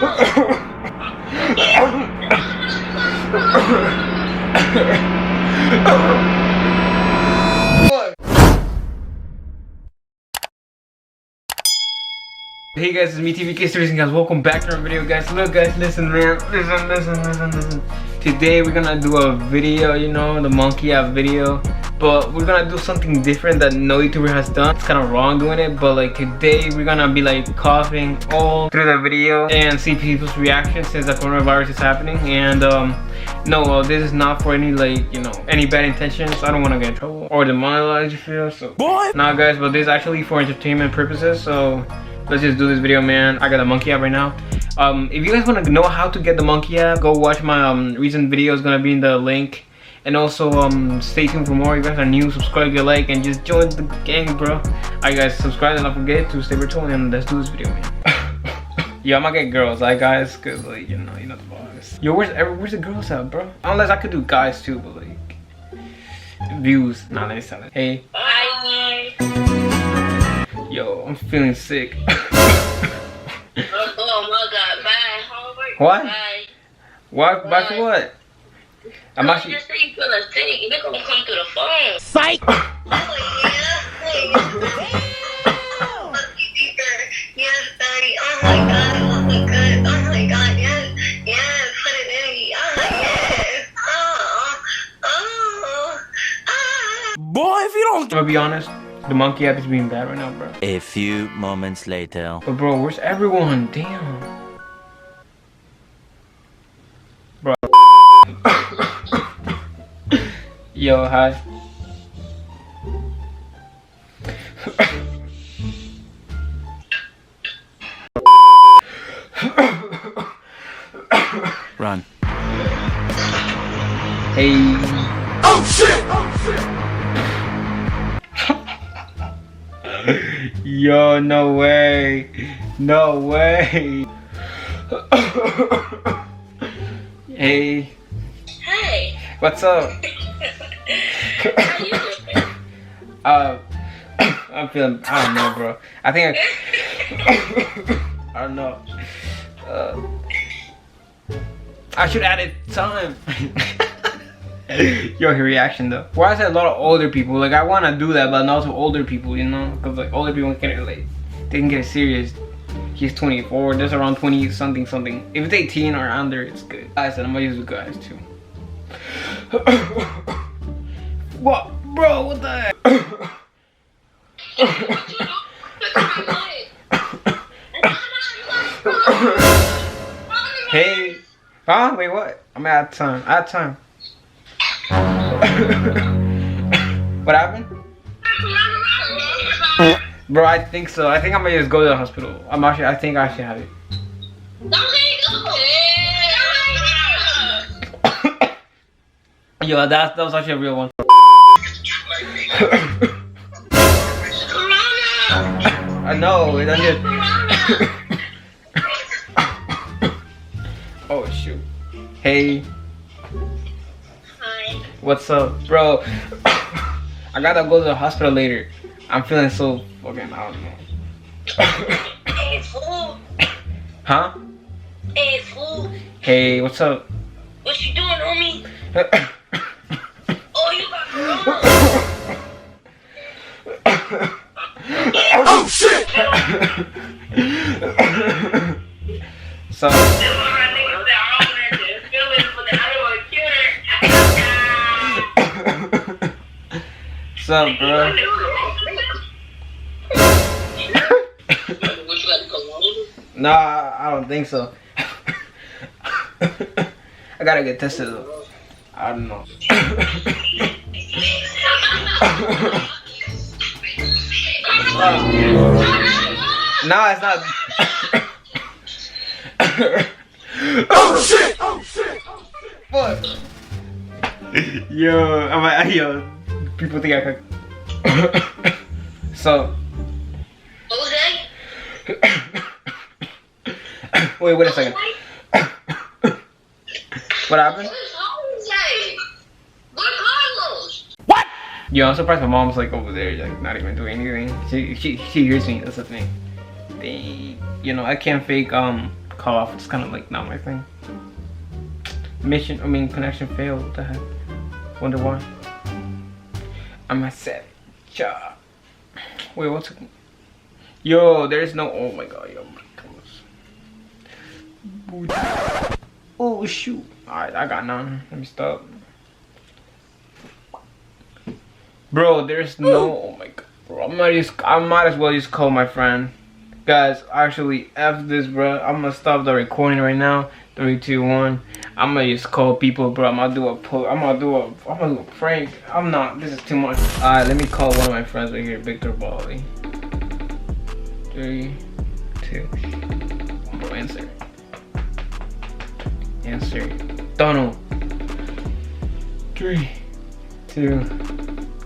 Hey guys, it's me TVKtheGoat guys. Welcome back to our video, guys. Look guys, listen man, listen. Today we're gonna do a video, you know, the MonkeyApp video, but we're gonna do something different that no YouTuber has done. It's kind of wrong doing it, but like today we're gonna be like coughing all through the video and see people's reactions since the coronavirus is happening. And no, this is not for any like, you know, any bad intentions. I don't want to get in trouble or demonetized, you feel. So nah guys, but this is actually for entertainment purposes. So let's just do this video, man. I got the MonkeyApp right now. If you guys want to know how to get the MonkeyApp, go watch my recent video. It's gonna be in the link. And also stay tuned for more. If you guys are new, subscribe, get a like, and just join the gang, bro. Alright guys, subscribe and don't forget to stay virtual, and let's do this video, man. Yo, I'm gonna get girls, alright guys, cause like you know the vibes. Yo, where's the girls at, bro? Unless I could do guys too, but like views. Nah, let me tell it. Hey. Bye. Yo, I'm feeling sick. Oh my god, bye. Homework. What? Bye. Why? Bye for what? I'm actually. Just say you feeling sick. They're gonna come through the phone. Psych! Oh yes, daddy. Oh my god. Oh my god. Oh my god. Yes. Yes. Put it in me. Oh yes. Boy, if you don't... I'm gonna be honest. The MonkeyApp is being bad right now, bro. A few moments later. But bro, where's everyone? Damn. Bro. Yo, hi. Run. Hey. Oh shit! Oh shit! Yo, no way. No way. Hey. Hey. What's up? How you doing? I'm feeling, I don't know, bro. I think I don't know. I should add it time. Yo, her reaction though. Why is there a lot of older people? Like I want to do that, but not to older people, you know? Because like older people can relate. They can get it serious. He's 24. There's around 20 something. If it's 18 or under, it's good. I said I'm gonna use the guys too. What, bro? What the heck? Hey. Huh? Wait, what? I'm out of time. Out of time. What happened? Bro, I think so. I think I might just go to the hospital. I think I should have it. Yo, that was actually a real one. I know, it just... Oh shoot. Hey. Hi. What's up, bro? I gotta go to the hospital later. I'm feeling so fucking, I don't know. Hey, fool. Huh? Hey, fool. Hey, what's up? What you doing, homie? Oh, you got corona. Oh shit! So. What's up, bro? Nah, I don't think so. I gotta get tested though. I don't know. Nah, it's not. Oh shit! Oh shit! What? Yo, people think I could. So. Jose? Wait a second. What happened? Where's Jose? Where's Carlos? What? Yo, I'm surprised my mom's like over there, like not even doing anything. She hears me. That's the thing. You know, I can't fake call off. It's kind of like not my thing. Connection failed. What the heck? Wonder why. I'm a set job. Wait, what's it? Yo, there's no. Oh my god, yo, my goodness. Oh shoot. Alright, I got none. Let me stop. Bro, there's no. Oh my god, bro. I might as well just call my friend. Guys, actually, F this, bro. I'm gonna stop the recording right now. 3, 2, 1. I'm gonna just call people, bro. I'm gonna do a prank. I'm not. This is too much. Alright, let me call one of my friends right here, Victor Bali. 3, 2. Bro, answer. Answer. Donald. 3, 2.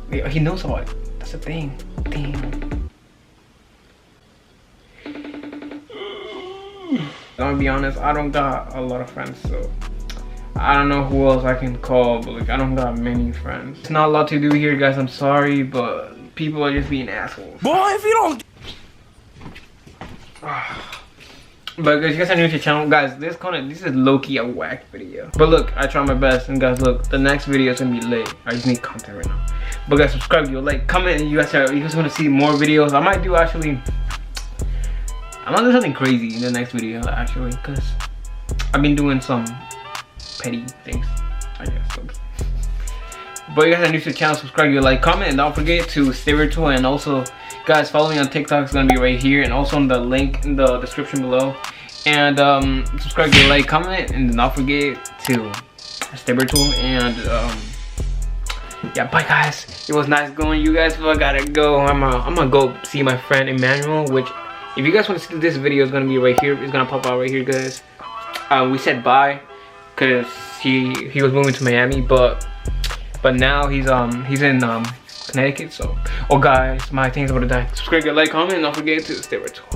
Wait, he knows about it. That's the thing. Damn. I'm gonna be honest, I don't got a lot of friends, so I don't know who else I can call, but like I don't got many friends. It's not a lot to do here, guys. I'm sorry, but people are just being assholes. Boy, if you don't. But guys, you guys are new to the channel, guys. This is low-key a whack video. But look, I try my best, and guys, look, the next video is gonna be lit. I just need content right now. But guys, subscribe, like, comment, and you guys want to see more videos. I might do something crazy in the next video, actually, because I've been doing some petty things, I guess. But you guys are new to the channel, subscribe, like, comment, and don't forget to stay virtual. And also, guys, follow me on TikTok. It's gonna be right here, and also in the link in the description below. And subscribe, like, comment, and don't forget to stay virtual. And yeah, bye guys. It was nice going, you guys. But I gotta go. I'm gonna go see my friend Emmanuel, which, if you guys want to see this video, it's gonna be right here. It's gonna pop out right here, guys. We said bye because he was moving to Miami, but now he's in Connecticut. So, oh guys, my thing's about to die. Subscribe, like, comment, and don't forget to stay virtual.